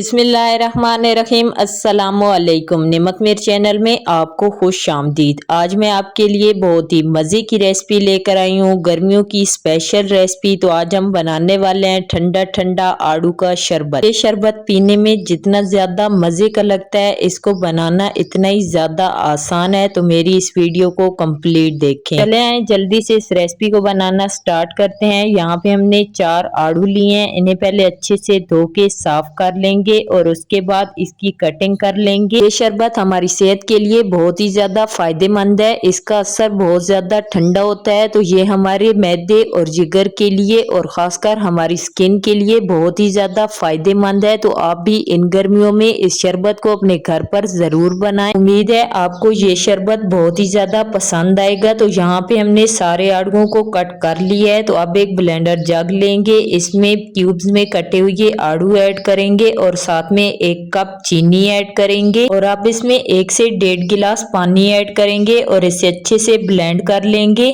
बिस्मिल्लाहिर्रहमानिर्रहीम। अस्सलामुअलैकुम। निमक मिर्च चैनल में आपको खुश आमदीद। आज मैं आपके लिए बहुत ही मज़े की रेसिपी लेकर आई हूँ, गर्मियों की स्पेशल रेसिपी। तो आज हम बनाने वाले हैं ठंडा ठंडा आड़ू का शरबत। ये शरबत पीने में जितना ज़्यादा मज़े का लगता है, इसको बनाना इतना ही ज़्यादा आसान है। तो मेरी इस वीडियो को कंप्लीट देखें। चले आए जल्दी से इस रेसिपी को बनाना स्टार्ट करते हैं। यहाँ पे हमने 4 आड़ू लिए हैं। इन्हें पहले अच्छे से धो के साफ कर लेंगे और उसके बाद इसकी कटिंग कर लेंगे। ये शरबत हमारी सेहत के लिए बहुत ही ज्यादा फायदेमंद है। इसका असर बहुत ज्यादा ठंडा होता है, तो ये हमारे मैदे और जिगर के लिए और खासकर हमारी स्किन के लिए बहुत ही ज्यादा फायदेमंद है। तो आप भी इन गर्मियों में इस शरबत को अपने घर पर जरूर बनाएं। उम्मीद है आपको ये शरबत बहुत ही ज्यादा पसंद आएगा। तो यहाँ पे हमने सारे आड़ुओं को कट कर लिया है। तो अब एक ब्लेंडर जग लेंगे, इसमें क्यूब्स में कटे हुए आड़ू ऐड करेंगे और साथ में 1 कप चीनी ऐड करेंगे और अब इसमें 1 से 1.5 गिलास पानी ऐड करेंगे और इसे अच्छे से ब्लेंड कर लेंगे।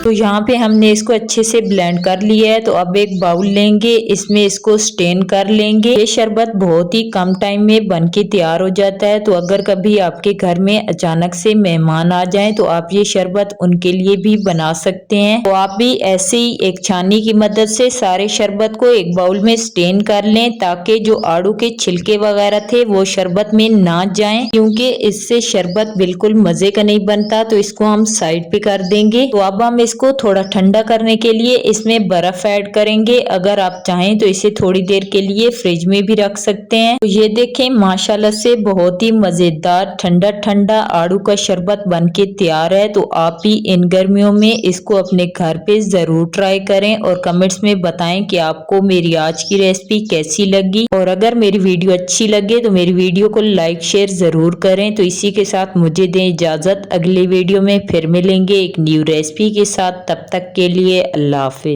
तो यहाँ पे हमने इसको अच्छे से ब्लेंड कर लिया है। तो अब एक बाउल लेंगे, इसमें इसको स्टेन कर लेंगे। ये शरबत बहुत ही कम टाइम में बनके तैयार हो जाता है। तो अगर कभी आपके घर में अचानक से मेहमान आ जाएं, तो आप ये शरबत उनके लिए भी बना सकते हैं। तो आप भी ऐसे ही एक छानी की मदद से सारे शरबत को एक बाउल में स्टेन कर लें, ताकि जो आड़ू के छिलके वगैरह थे वो शरबत में ना जाएं, क्योंकि इससे शरबत बिल्कुल मजे का नहीं बनता। तो इसको हम साइड पे कर देंगे। तो अब हम इसको थोड़ा ठंडा करने के लिए इसमें बर्फ ऐड करेंगे। अगर आप चाहें तो इसे थोड़ी देर के लिए फ्रिज में भी रख सकते हैं। तो ये देखें माशाल्लाह से बहुत ही मजेदार ठंडा ठंडा आड़ू का शरबत बनके तैयार है। तो आप भी इन गर्मियों में इसको अपने घर पे जरूर ट्राई करें और कमेंट्स में बताएं कि आपको मेरी आज की रेसिपी कैसी लगी। और अगर मेरी वीडियो अच्छी लगे तो मेरी वीडियो को लाइक शेयर जरूर करें। तो इसी के साथ मुझे दें इजाजत, अगली वीडियो में फिर मिलेंगे एक न्यू रेसिपी के साथ। तब तक के लिए अल्लाह हाफिज।